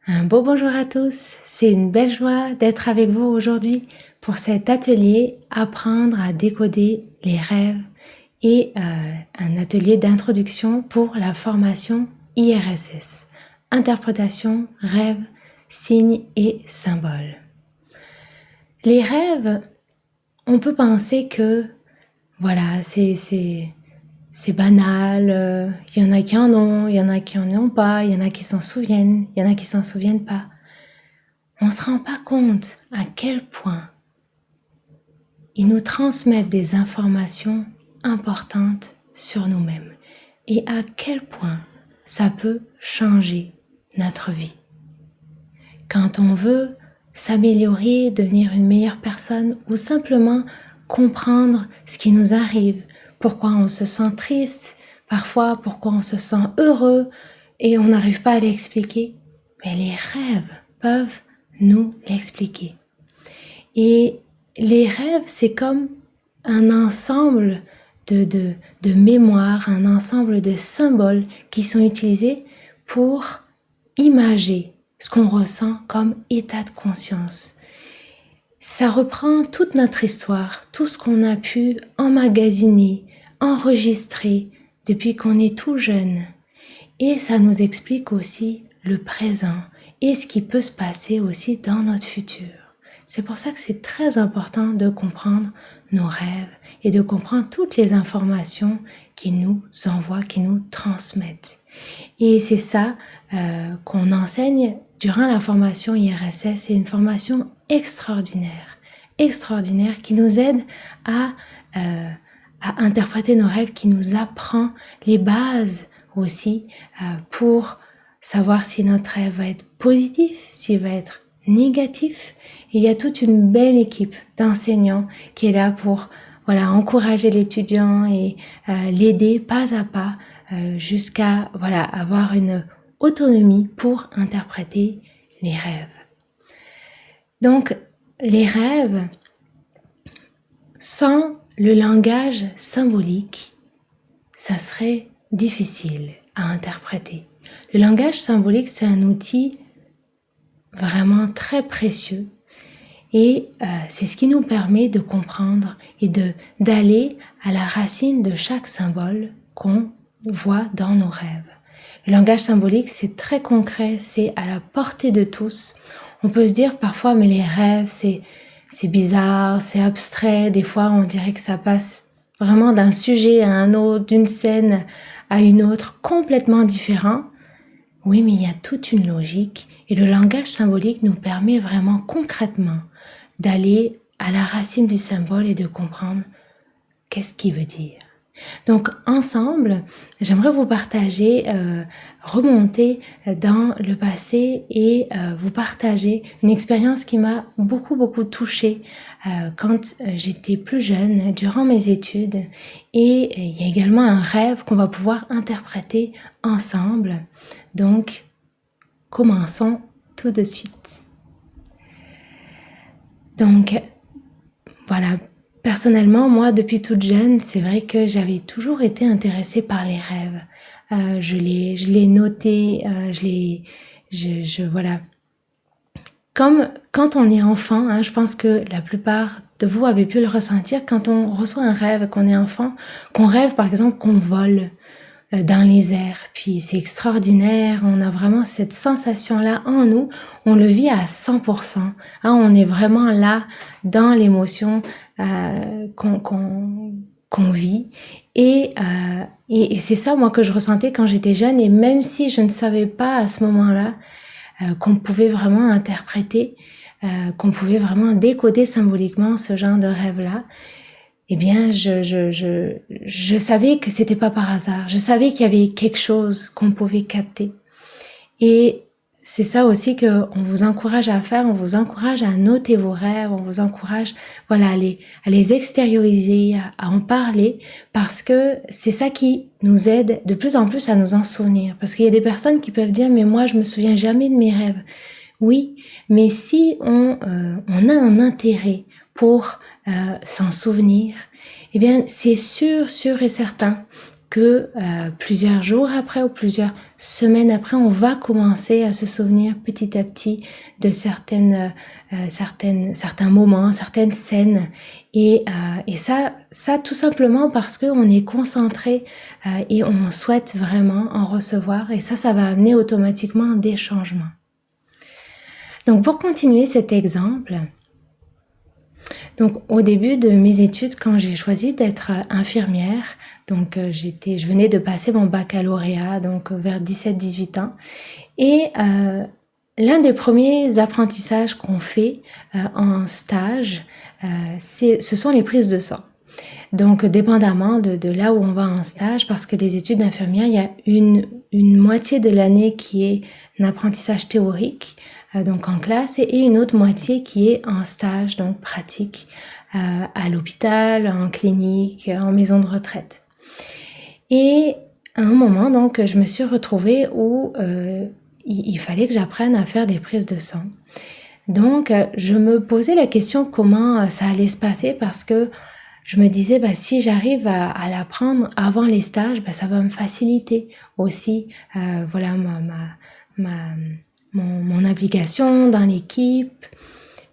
Un beau bonjour à tous, c'est une belle joie d'être avec vous aujourd'hui pour cet atelier Apprendre à décoder les rêves et un atelier d'introduction pour la formation IRSS, interprétation, rêves, signes et symboles. Les rêves, on peut penser que voilà, c'est banal, il y en a qui en ont, il y en a qui en ont pas, il y en a qui s'en souviennent, il y en a qui s'en souviennent pas. On ne se rend pas compte à quel point ils nous transmettent des informations importantes sur nous-mêmes et à quel point ça peut changer notre vie. Quand on veut s'améliorer, devenir une meilleure personne ou simplement comprendre ce qui nous arrive, pourquoi on se sent triste, parfois pourquoi on se sent heureux et on n'arrive pas à l'expliquer, mais les rêves peuvent nous l'expliquer. Et les rêves, c'est comme un ensemble de mémoires, un ensemble de symboles qui sont utilisés pour imager ce qu'on ressent comme état de conscience. Ça reprend toute notre histoire, tout ce qu'on a pu emmagasiner, enregistrer depuis qu'on est tout jeune. Et ça nous explique aussi le présent et ce qui peut se passer aussi dans notre futur. C'est pour ça que c'est très important de comprendre nos rêves et de comprendre toutes les informations qu'ils nous envoient, qu'ils nous transmettent. Et c'est ça qu'on enseigne durant la formation IRSS. C'est une formation extraordinaire qui nous aide à interpréter nos rêves, qui nous apprend les bases aussi pour savoir si notre rêve va être positif, s'il va être négatif. Et il y a toute une belle équipe d'enseignants qui est là pour encourager l'étudiant et l'aider pas à pas jusqu'à avoir une autonomie pour interpréter les rêves. Donc les rêves, sans le langage symbolique, ça serait difficile à interpréter. Le langage symbolique, c'est un outil vraiment très précieux et c'est ce qui nous permet de comprendre et d'aller à la racine de chaque symbole qu'on voit dans nos rêves. Le langage symbolique, c'est très concret, c'est à la portée de tous. On peut se dire parfois, mais les rêves, c'est bizarre, c'est abstrait. Des fois, on dirait que ça passe vraiment d'un sujet à un autre, d'une scène à une autre, complètement différent. Oui, mais il y a toute une logique et le langage symbolique nous permet vraiment concrètement d'aller à la racine du symbole et de comprendre qu'est-ce qu'il veut dire. Donc ensemble, j'aimerais vous partager, remonter dans le passé et vous partager une expérience qui m'a beaucoup touchée quand j'étais plus jeune, durant mes études. Et il y a également un rêve qu'on va pouvoir interpréter ensemble. Donc, commençons tout de suite. Donc, voilà. Personnellement, moi, depuis toute jeune, c'est vrai que j'avais toujours été intéressée par les rêves. Je l'ai noté, voilà. Comme quand on est enfant, je pense que la plupart de vous avez pu le ressentir, quand on reçoit un rêve, qu'on est enfant, qu'on rêve par exemple qu'on vole dans les airs, puis c'est extraordinaire, on a vraiment cette sensation-là en nous, on le vit à 100%, on est vraiment là dans l'émotion qu'on vit, et c'est ça moi que je ressentais quand j'étais jeune, et même si je ne savais pas à ce moment-là qu'on pouvait vraiment interpréter, qu'on pouvait vraiment décoder symboliquement ce genre de rêve-là, eh bien, je savais que c'était pas par hasard. Je savais qu'il y avait quelque chose qu'on pouvait capter. Et c'est ça aussi qu'on vous encourage à faire. On vous encourage à noter vos rêves. On vous encourage, à les extérioriser, à en parler, parce que c'est ça qui nous aide de plus en plus à nous en souvenir. Parce qu'il y a des personnes qui peuvent dire, mais moi, je me souviens jamais de mes rêves. Oui, mais si on a un intérêt pour s'en souvenir, eh bien c'est sûr et certain que plusieurs jours après ou plusieurs semaines après, on va commencer à se souvenir petit à petit de certains moments, certaines scènes. Et ça tout simplement parce qu'on est concentré et on souhaite vraiment en recevoir. Et ça va amener automatiquement des changements. Donc pour continuer cet exemple, donc au début de mes études, quand j'ai choisi d'être infirmière, donc je venais de passer mon baccalauréat, donc vers 17-18 ans, et l'un des premiers apprentissages qu'on fait en stage, ce sont les prises de sang. Donc dépendamment de là où on va en stage, parce que les études d'infirmière, il y a une moitié de l'année qui est un apprentissage théorique, donc en classe, et une autre moitié qui est en stage, donc pratique, à l'hôpital, en clinique, en maison de retraite. Et à un moment, donc, je me suis retrouvée où il fallait que j'apprenne à faire des prises de sang. Donc, je me posais la question comment ça allait se passer, parce que je me disais, si j'arrive à l'apprendre avant les stages, ça va me faciliter aussi, voilà, mon implication dans l'équipe.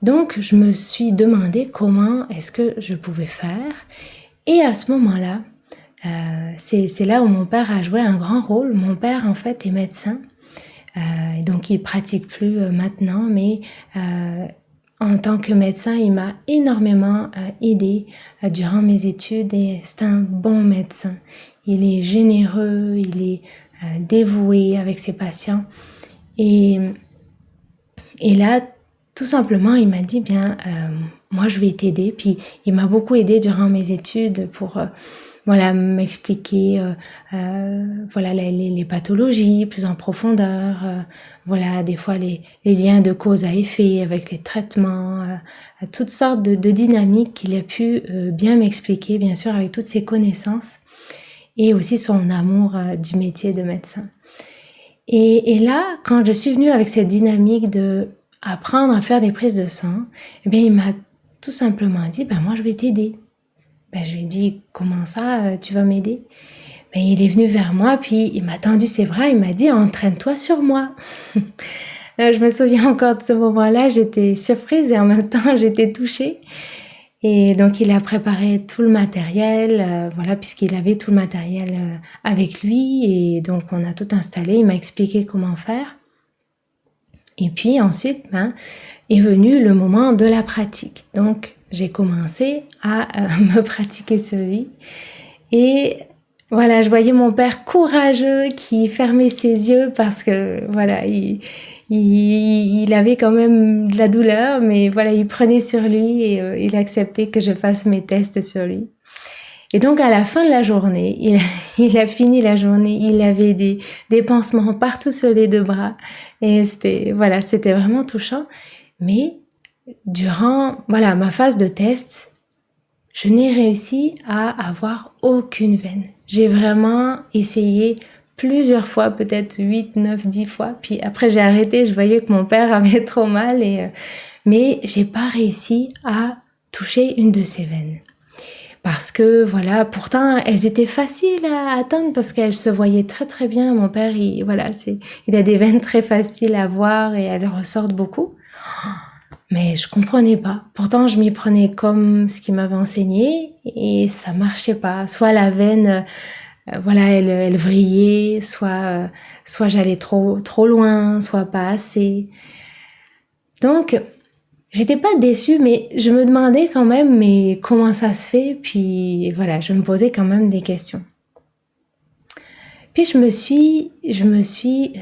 Donc, je me suis demandé comment est-ce que je pouvais faire. Et à ce moment-là, c'est là où mon père a joué un grand rôle. Mon père, en fait, est médecin. Donc, il pratique plus maintenant, mais en tant que médecin, il m'a énormément aidé durant mes études et c'est un bon médecin. Il est généreux, il est dévoué avec ses patients. Et là, tout simplement, il m'a dit, moi je vais t'aider. Puis il m'a beaucoup aidé durant mes études pour m'expliquer les pathologies plus en profondeur, des fois les liens de cause à effet avec les traitements, toutes sortes de dynamiques qu'il a pu bien m'expliquer, bien sûr avec toutes ses connaissances et aussi son amour du métier de médecin. Et là, quand je suis venue avec cette dynamique de apprendre à faire des prises de sang, il m'a tout simplement dit, moi je vais t'aider. Je lui ai dit, comment ça, tu vas m'aider? Il est venu vers moi, puis il m'a tendu ses bras, il m'a dit, entraîne-toi sur moi. Je me souviens encore de ce moment-là, j'étais surprise et en même temps j'étais touchée. Et donc il a préparé tout le matériel, puisqu'il avait tout le matériel avec lui, et donc on a tout installé, il m'a expliqué comment faire. Et puis ensuite, est venu le moment de la pratique. Donc j'ai commencé à me pratiquer sur lui. Et je voyais mon père courageux qui fermait ses yeux parce que il avait quand même de la douleur, mais il prenait sur lui et il acceptait que je fasse mes tests sur lui. Et donc à la fin de la journée, il a fini la journée, il avait des pansements partout sur les deux bras et c'était vraiment touchant. Mais durant ma phase de test, je n'ai réussi à avoir aucune veine. J'ai vraiment essayé plusieurs fois, peut-être 8, 9, 10 fois. Puis après, j'ai arrêté. Je voyais que mon père avait trop mal. Mais j'ai pas réussi à toucher une de ces veines. Parce que pourtant, elles étaient faciles à atteindre parce qu'elles se voyaient très très bien. Mon père, il a des veines très faciles à voir et elles ressortent beaucoup. Mais je comprenais pas. Pourtant, je m'y prenais comme ce qu'il m'avait enseigné et ça marchait pas. Soit la veine, elle vrillait, soit j'allais trop loin, soit pas assez. Donc, j'étais pas déçue, mais je me demandais quand même, mais comment ça se fait? Puis je me posais quand même des questions. Puis je me suis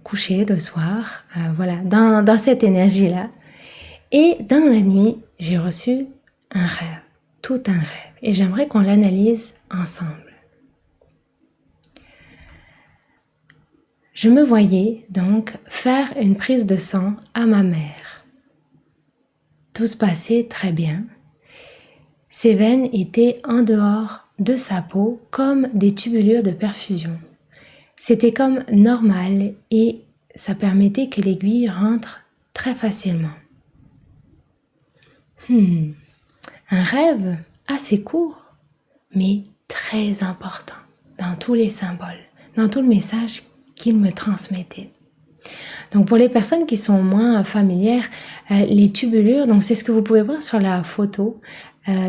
couchée le soir, dans cette énergie-là. Et dans la nuit, j'ai reçu un rêve, tout un rêve. Et j'aimerais qu'on l'analyse ensemble. Je me voyais donc faire une prise de sang à ma mère. Tout se passait très bien. Ses veines étaient en dehors de sa peau comme des tubulures de perfusion. C'était comme normal et ça permettait que l'aiguille rentre très facilement. Un rêve assez court, mais très important. dans tous les symboles, dans tout le message qu'il me transmettait. Donc pour les personnes qui sont moins familières, les tubulures, donc c'est ce que vous pouvez voir sur la photo,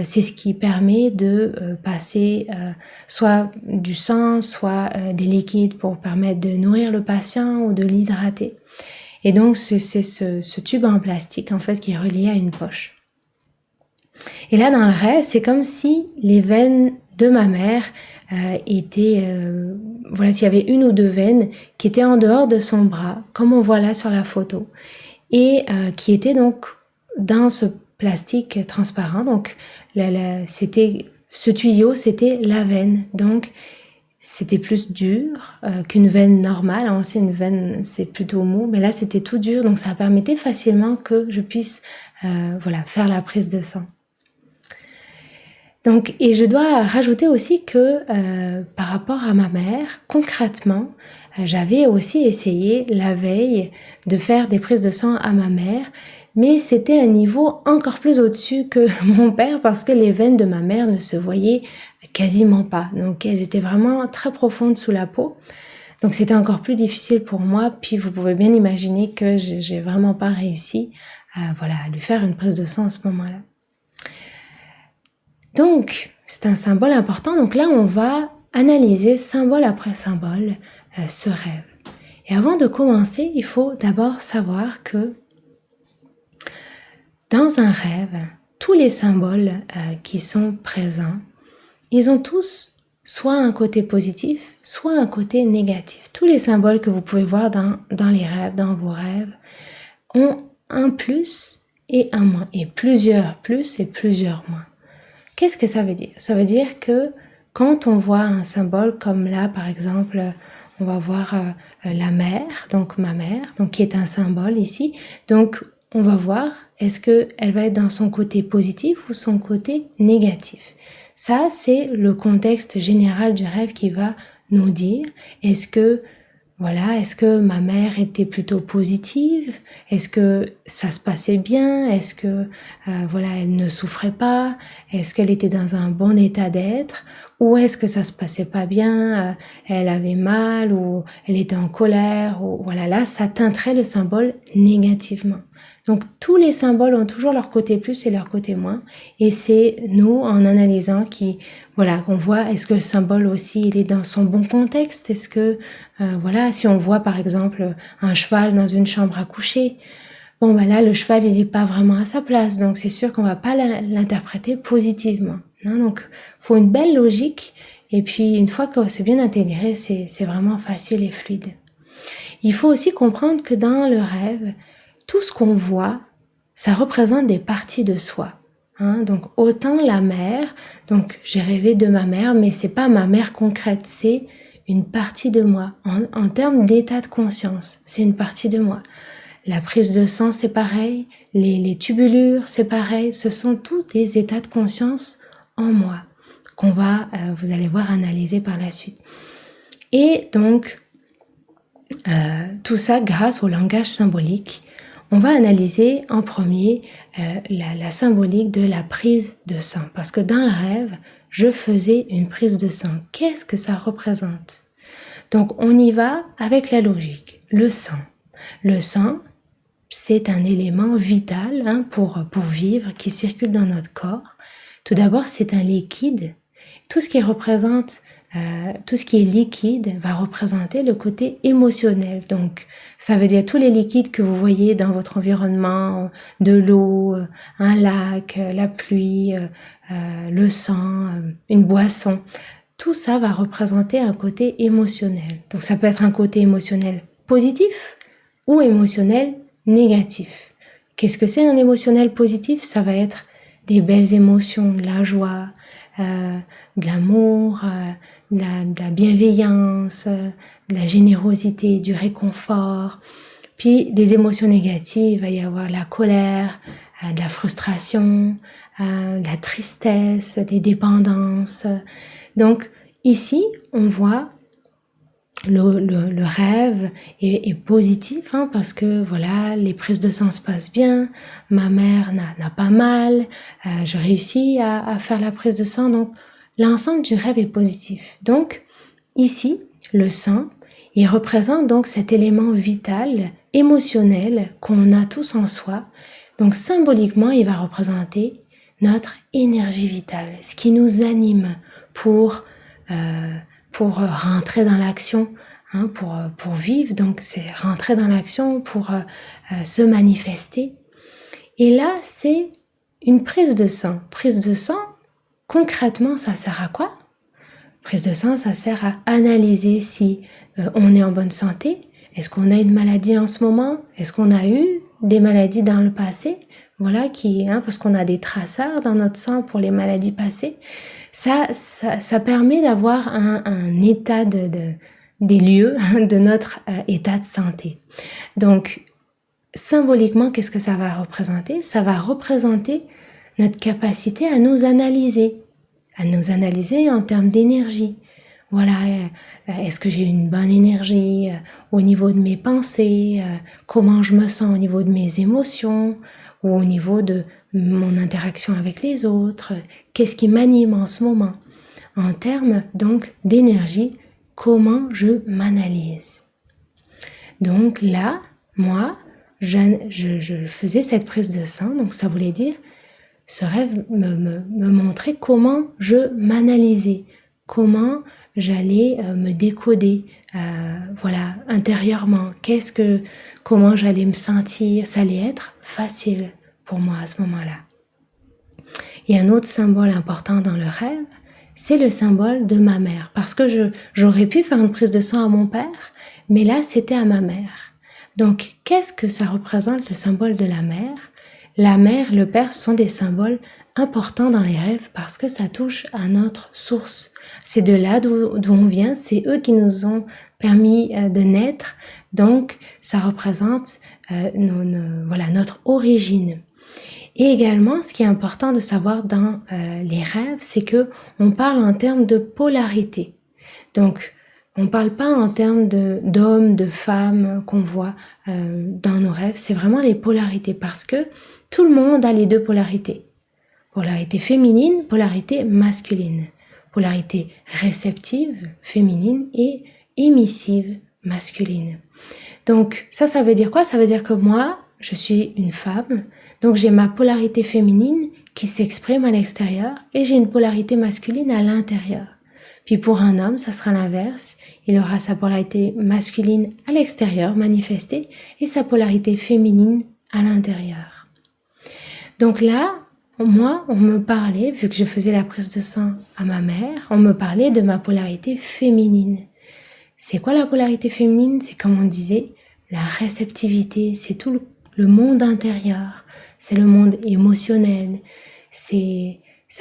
c'est ce qui permet de passer soit du sang, soit des liquides pour permettre de nourrir le patient ou de l'hydrater. Et donc c'est ce tube en plastique en fait qui est relié à une poche. Et là dans le rêve, c'est comme si les veines de ma mère étaient, voilà, s'il y avait une ou deux veines qui étaient en dehors de son bras, comme on voit là sur la photo, et qui étaient donc dans ce plastique transparent. Donc c'était ce tuyau, c'était la veine. Donc c'était plus dur qu'une veine normale. On sait une veine, c'est plutôt mou, mais là c'était tout dur, donc ça permettait facilement que je puisse voilà, faire la prise de sang. Donc, et je dois rajouter aussi que par rapport à ma mère, concrètement, j'avais aussi essayé la veille de faire des prises de sang à ma mère, mais c'était un niveau encore plus au-dessus que mon père parce que les veines de ma mère ne se voyaient quasiment pas. Donc elles étaient vraiment très profondes sous la peau. Donc c'était encore plus difficile pour moi. Puis vous pouvez bien imaginer que j'ai vraiment pas réussi à lui faire une prise de sang à ce moment-là. Donc, c'est un symbole important. Donc là, on va analyser symbole après symbole ce rêve. Et avant de commencer, il faut d'abord savoir que dans un rêve, tous les symboles qui sont présents, ils ont tous soit un côté positif, soit un côté négatif. Tous les symboles que vous pouvez voir dans les rêves, dans vos rêves, ont un plus et un moins, et plusieurs plus et plusieurs moins. Qu'est-ce que ça veut dire? Ça veut dire que quand on voit un symbole comme là, par exemple, on va voir la mère, donc ma mère, donc qui est un symbole ici. Donc, on va voir, est-ce qu'elle va être dans son côté positif ou son côté négatif? Ça, c'est le contexte général du rêve qui va nous dire, est-ce que ma mère était plutôt positive? Est-ce que ça se passait bien? Est-ce que, elle ne souffrait pas? Est-ce qu'elle était dans un bon état d'être? Ou est-ce que ça se passait pas bien? Elle avait mal ou elle était en colère? Ou voilà, là, ça teinterait le symbole négativement. Donc, tous les symboles ont toujours leur côté plus et leur côté moins. Et c'est nous, en analysant, qu'on voit, est-ce que le symbole aussi, il est dans son bon contexte? Est-ce que, si on voit par exemple un cheval dans une chambre à coucher, là, le cheval, il n'est pas vraiment à sa place. Donc, c'est sûr qu'on va pas l'interpréter positivement. Hein, donc, faut une belle logique. Et puis, une fois que c'est bien intégré, c'est vraiment facile et fluide. Il faut aussi comprendre que dans le rêve, tout ce qu'on voit, ça représente des parties de soi. Hein, donc autant la mère, donc j'ai rêvé de ma mère, mais c'est pas ma mère concrète, c'est une partie de moi. En termes d'état de conscience, c'est une partie de moi. La prise de sang, c'est pareil. Les tubulures, c'est pareil. Ce sont tous des états de conscience en moi qu'on va, vous allez voir, analyser par la suite. Et donc, tout ça grâce au langage symbolique. On va analyser en premier la symbolique de la prise de sang. Parce que dans le rêve, je faisais une prise de sang. Qu'est-ce que ça représente? Donc, on y va avec la logique. Le sang. Le sang, c'est un élément vital pour vivre, qui circule dans notre corps. Tout d'abord, c'est un liquide. Tout ce qui représente tout ce qui est liquide va représenter le côté émotionnel. Donc, ça veut dire tous les liquides que vous voyez dans votre environnement, de l'eau, un lac, la pluie, le sang, une boisson. Tout ça va représenter un côté émotionnel. Donc, ça peut être un côté émotionnel positif ou émotionnel négatif. Qu'est-ce que c'est un émotionnel positif? Ça va être des belles émotions, de la joie, de l'amour, de la bienveillance, de la générosité, du réconfort. Puis des émotions négatives, il va y avoir la colère, de la frustration, de la tristesse, des dépendances. Donc ici, on voit le rêve est positif parce que les prises de sang se passent bien, ma mère n'a pas mal, je réussis à faire la prise de sang, donc l'ensemble du rêve est positif. Donc ici, le sang, il représente donc cet élément vital, émotionnel qu'on a tous en soi. Donc symboliquement, il va représenter notre énergie vitale, ce qui nous anime pour rentrer dans l'action, hein, pour vivre. Donc c'est rentrer dans l'action pour se manifester. Et là, c'est une prise de sang. Prise de sang, concrètement, ça sert à quoi? Prise de sang, ça sert à analyser si on est en bonne santé. Est-ce qu'on a une maladie en ce moment? Est-ce qu'on a eu des maladies dans le passé? Voilà, parce qu'on a des traceurs dans notre sang pour les maladies passées. Ça permet d'avoir un état des lieux de notre état de santé. Donc, symboliquement, qu'est-ce que ça va représenter? Ça va représenter notre capacité à nous analyser en termes d'énergie. Voilà, est-ce que j'ai une bonne énergie au niveau de mes pensées, comment je me sens au niveau de mes émotions ou au niveau de mon interaction avec les autres, qu'est-ce qui m'anime en ce moment? En termes donc d'énergie, comment je m'analyse? Donc là, moi, je faisais cette prise de sang, donc ça voulait dire ce rêve me montrait comment je m'analysais, comment j'allais me décoder, voilà, intérieurement, comment j'allais me sentir, ça allait être facile pour moi à ce moment-là. Et un autre symbole important dans le rêve, c'est le symbole de ma mère, parce que j'aurais pu faire une prise de sang à mon père, mais là c'était à ma mère. Donc qu'est-ce que ça représente le symbole de la mère? La mère, le père sont des symboles importants dans les rêves parce que ça touche à notre source. C'est de là d'où on vient, c'est eux qui nous ont permis de naître, donc ça représente voilà, notre origine. Et également, ce qui est important de savoir dans les rêves, c'est que on parle en termes de polarité. Donc, on ne parle pas en termes d'hommes, de femmes qu'on voit dans nos rêves, c'est vraiment les polarités parce que tout le monde a les deux polarités. Polarité féminine, polarité masculine. Polarité réceptive, féminine et émissive, masculine. Donc ça veut dire quoi? Ça veut dire que moi, je suis une femme, donc j'ai ma polarité féminine qui s'exprime à l'extérieur et j'ai une polarité masculine à l'intérieur. Puis pour un homme, ça sera l'inverse. Il aura sa polarité masculine à l'extérieur, manifestée, et sa polarité féminine à l'intérieur. Donc là, moi, on me parlait, vu que je faisais la prise de sang à ma mère, on me parlait de ma polarité féminine. C'est quoi la polarité féminine? C'est comme on disait, la réceptivité, c'est tout le monde intérieur, c'est le monde émotionnel,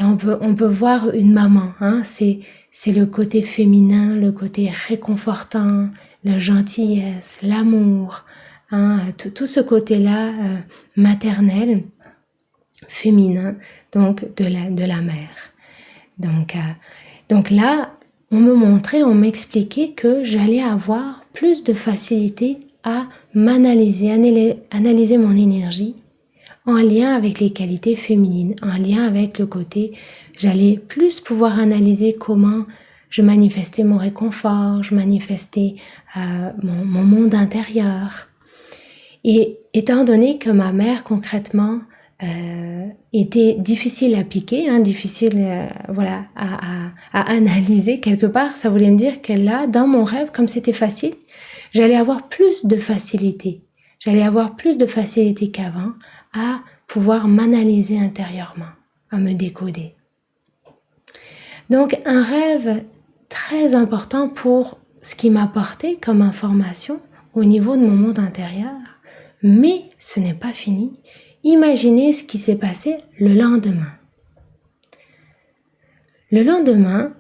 on peut voir une maman, hein, c'est le côté féminin, le côté réconfortant, la gentillesse, l'amour, hein, tout ce côté-là maternel, féminin, donc de la mère. Donc là, on me montrait, on m'expliquait que j'allais avoir plus de facilité à m'analyser, analyser mon énergie en lien avec les qualités féminines, en lien avec le côté, j'allais plus pouvoir analyser comment je manifestais mon réconfort, je manifestais mon monde intérieur. Et étant donné que ma mère concrètement était difficile à piquer, hein, difficile voilà, à analyser quelque part, ça voulait me dire que là, dans mon rêve, comme c'était facile, j'allais avoir plus de facilité. J'allais avoir plus de facilité qu'avant à pouvoir m'analyser intérieurement, à me décoder. Donc un rêve très important pour ce qui m'apportait comme information au niveau de mon monde intérieur. Mais ce n'est pas fini. Imaginez ce qui s'est passé le lendemain. Le lendemain,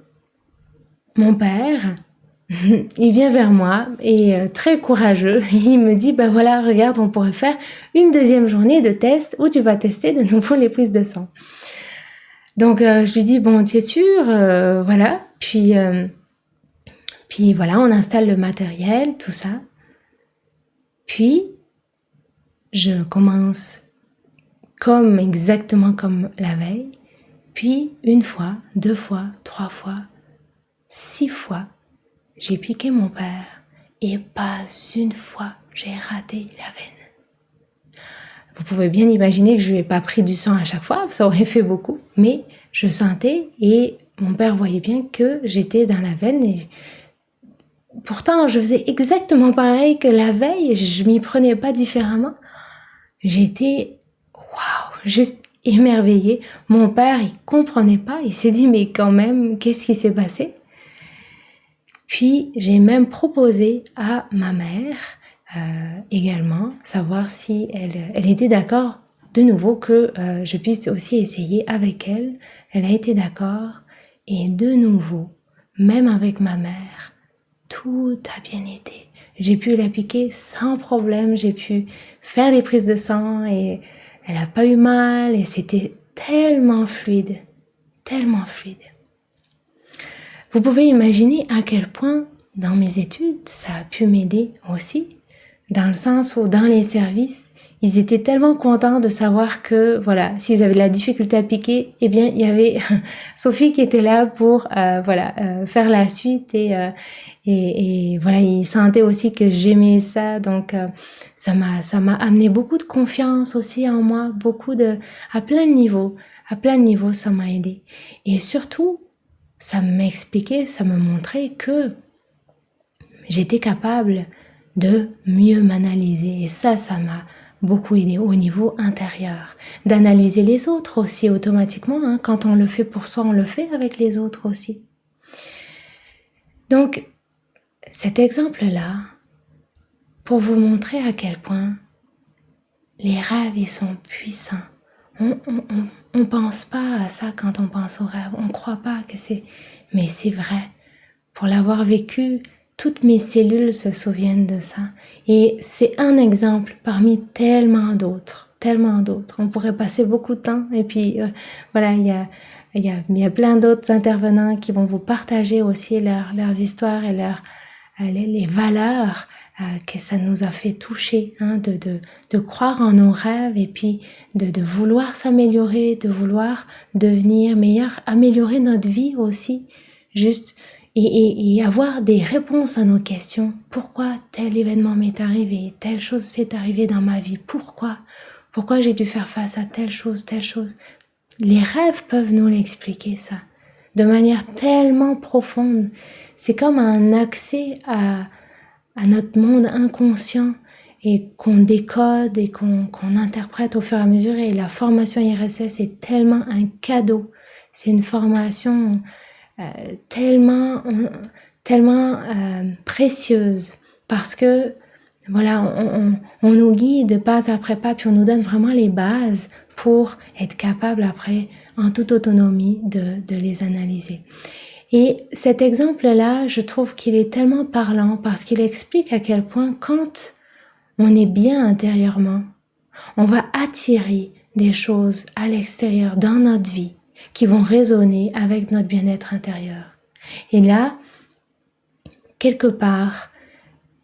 mon père, il vient vers moi et très courageux, il me dit, ben voilà, regarde, on pourrait faire une deuxième journée de test où tu vas tester de nouveau les prises de sang. Donc je lui dis, bon, tu es sûr, voilà, puis voilà, on installe le matériel, tout ça. Puis je commence exactement comme la veille, puis 1 fois, 2 fois, 3 fois, 6 fois. j'ai piqué mon père et pas une fois j'ai raté la veine. Vous pouvez bien imaginer que je lui ai pas pris du sang à chaque fois, ça aurait fait beaucoup, mais je sentais et mon père voyait bien que j'étais dans la veine et pourtant je faisais exactement pareil que la veille, je m'y prenais pas différemment. J'étais waouh, juste émerveillée. Mon père, il comprenait pas, il s'est dit mais quand même, qu'est-ce qui s'est passé? Puis j'ai même proposé à ma mère également, savoir si elle était d'accord de nouveau que je puisse aussi essayer avec elle. Elle a été d'accord et de nouveau, même avec ma mère, tout a bien été. J'ai pu la piquer sans problème, j'ai pu faire les prises de sang et elle n'a pas eu mal et c'était tellement fluide, tellement fluide. Vous pouvez imaginer à quel point dans mes études, ça a pu m'aider aussi, dans le sens où dans les services, ils étaient tellement contents de savoir que, voilà, s'ils avaient de la difficulté à piquer, eh bien, il y avait Sophie qui était là pour, faire la suite et voilà, ils sentaient aussi que j'aimais ça, donc ça m'a amené beaucoup de confiance aussi en moi, à plein de niveaux, ça m'a aidé. Et surtout, ça m'expliquait, ça me montrait que j'étais capable de mieux m'analyser. Et ça m'a beaucoup aidé au niveau intérieur. D'analyser les autres aussi automatiquement. Hein. Quand on le fait pour soi, on le fait avec les autres aussi. Donc, cet exemple-là, pour vous montrer à quel point les rêves, ils sont puissants. On pense pas à ça quand on pense aux rêves. On croit pas que c'est... Mais c'est vrai. Pour l'avoir vécu, toutes mes cellules se souviennent de ça. Et c'est un exemple parmi tellement d'autres. On pourrait passer beaucoup de temps. Et puis, voilà, il y a plein d'autres intervenants qui vont vous partager aussi leurs histoires et les valeurs que ça nous a fait toucher, hein, de croire en nos rêves et puis de vouloir s'améliorer, de vouloir devenir meilleur, améliorer notre vie aussi, juste et avoir des réponses à nos questions. Pourquoi tel événement m'est arrivé, telle chose s'est arrivée dans ma vie, pourquoi j'ai dû faire face à telle chose. Les rêves peuvent nous l'expliquer ça, de manière tellement profonde. C'est comme un accès à notre monde inconscient et qu'on décode et qu'on interprète au fur et à mesure. Et la formation IRSS est tellement un cadeau. C'est une formation tellement précieuse parce que voilà, on nous guide pas après pas, puis on nous donne vraiment les bases pour être capable après, en toute autonomie, de les analyser. Et cet exemple-là, je trouve qu'il est tellement parlant parce qu'il explique à quel point quand on est bien intérieurement, on va attirer des choses à l'extérieur dans notre vie qui vont résonner avec notre bien-être intérieur. Et là, quelque part,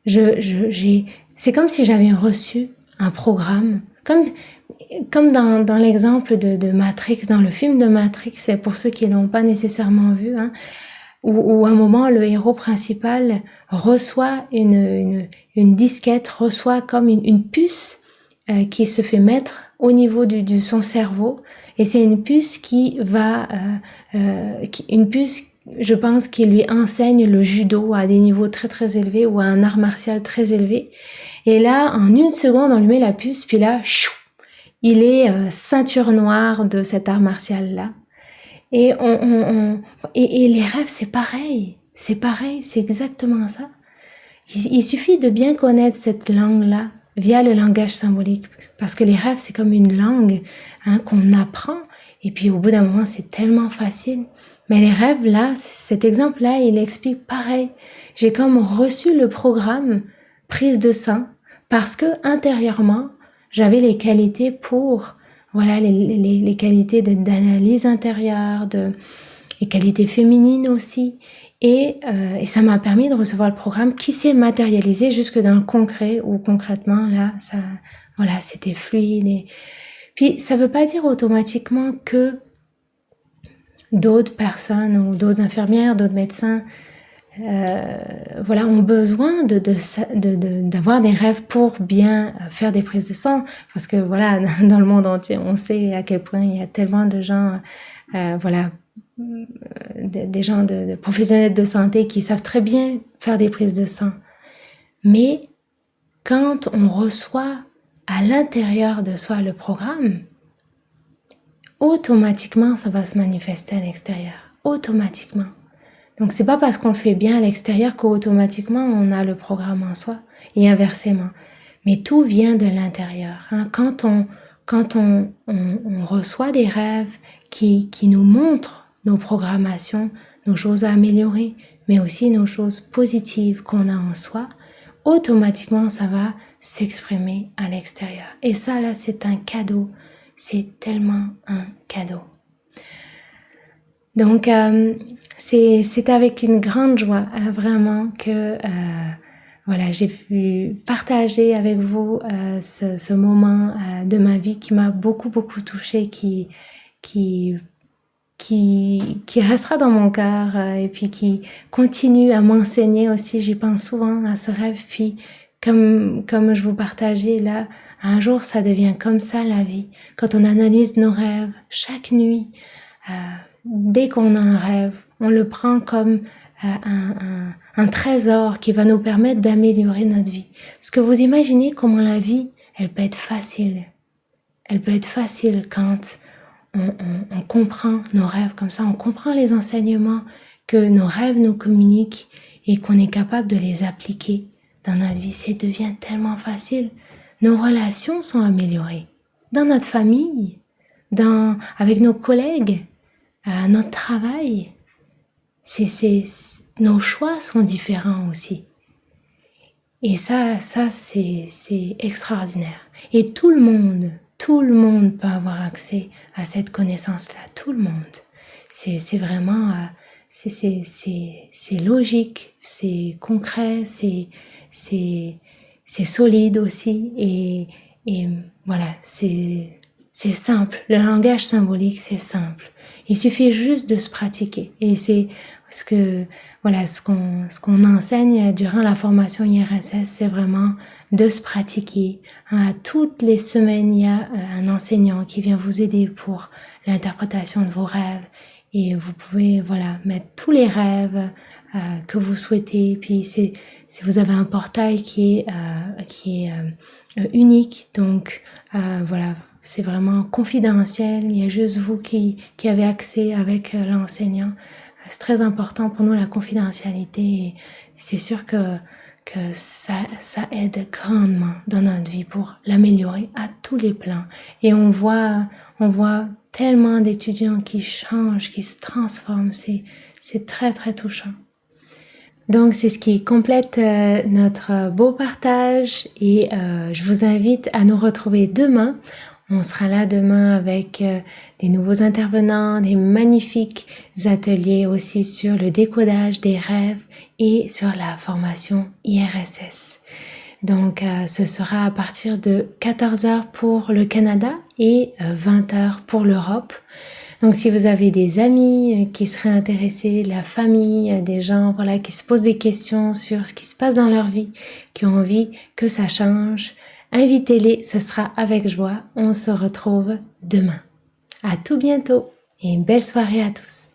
c'est comme si j'avais reçu un programme, comme dans l'exemple de Matrix, dans le film de Matrix, c'est pour ceux qui l'ont pas nécessairement vu, hein, où à un moment le héros principal reçoit une disquette, reçoit comme une puce qui se fait mettre au niveau de son cerveau, et c'est une puce je pense, qui lui enseigne le judo à des niveaux très très élevés ou à un art martial très élevé. Et là, en une seconde, on lui met la puce, puis là, il est ceinture noire de cet art martial-là. Et les rêves, c'est pareil, c'est exactement ça. Il suffit de bien connaître cette langue-là via le langage symbolique, parce que les rêves, c'est comme une langue, hein, qu'on apprend, et puis au bout d'un moment, c'est tellement facile. Mais les rêves, là, cet exemple-là, il explique pareil. J'ai comme reçu le programme prise de sang, parce que intérieurement, j'avais les qualités pour, voilà, les qualités d'analyse intérieure, les qualités féminines aussi. Et ça m'a permis de recevoir le programme qui s'est matérialisé jusque dans le concret, où concrètement, là, ça, voilà, c'était fluide. Et... Puis, ça veut pas dire automatiquement que d'autres personnes ou d'autres infirmières, d'autres médecins voilà, ont besoin d'avoir des rêves pour bien faire des prises de sang, parce que voilà, dans le monde entier, on sait à quel point il y a tellement de gens, voilà, des gens de professionnels de santé qui savent très bien faire des prises de sang. Mais quand on reçoit à l'intérieur de soi le programme, automatiquement, ça va se manifester à l'extérieur. Automatiquement. Donc, c'est pas parce qu'on le fait bien à l'extérieur qu'automatiquement, on a le programme en soi. Et inversement. Mais tout vient de l'intérieur. Hein. Quand on reçoit des rêves qui nous montrent nos programmations, nos choses à améliorer, mais aussi nos choses positives qu'on a en soi, automatiquement, ça va s'exprimer à l'extérieur. Et ça, là, c'est un cadeau. C'est tellement un cadeau. Donc, c'est avec une grande joie, vraiment, que voilà, j'ai pu partager avec vous ce moment de ma vie qui m'a beaucoup touchée, qui restera dans mon cœur et puis qui continue à m'enseigner aussi. J'y pense souvent à ce rêve. Puis, comme je vous partageais là, un jour, ça devient comme ça la vie. Quand on analyse nos rêves chaque nuit, dès qu'on a un rêve, on le prend comme un trésor qui va nous permettre d'améliorer notre vie. Parce que vous imaginez comment la vie, elle peut être facile. Elle peut être facile quand on comprend nos rêves comme ça, on comprend les enseignements que nos rêves nous communiquent et qu'on est capable de les appliquer dans notre vie. Ça devient tellement facile. Nos relations sont améliorées. Dans notre famille, avec nos collègues, à notre travail. Nos choix sont différents aussi. Et ça c'est extraordinaire. Et tout le monde peut avoir accès à cette connaissance-là. Tout le monde. C'est vraiment, c'est logique, c'est concret, c'est solide aussi. Et voilà, c'est simple. Le langage symbolique, c'est simple. Il suffit juste de se pratiquer. Et c'est ce qu'on enseigne durant la formation IRSS, c'est vraiment de se pratiquer. Toutes les semaines, il y a un enseignant qui vient vous aider pour l'interprétation de vos rêves. Et vous pouvez, mettre tous les rêves que vous souhaitez. Puis si vous avez un portail qui est unique, donc c'est vraiment confidentiel. Il y a juste vous qui avez accès avec l'enseignant. C'est très important pour nous, la confidentialité. Et c'est sûr que ça aide grandement dans notre vie pour l'améliorer à tous les plans. Et on voit tellement d'étudiants qui changent, qui se transforment. C'est très, très touchant. Donc, c'est ce qui complète notre beau partage et je vous invite à nous retrouver demain. On sera là demain avec des nouveaux intervenants, des magnifiques ateliers aussi sur le décodage des rêves et sur la formation IRSS. Donc, ce sera à partir de 14h pour le Canada et 20h pour l'Europe. Donc, si vous avez des amis qui seraient intéressés, la famille, des gens qui se posent des questions sur ce qui se passe dans leur vie, qui ont envie que ça change, invitez-les, ce sera avec joie. On se retrouve demain. À tout bientôt et une belle soirée à tous.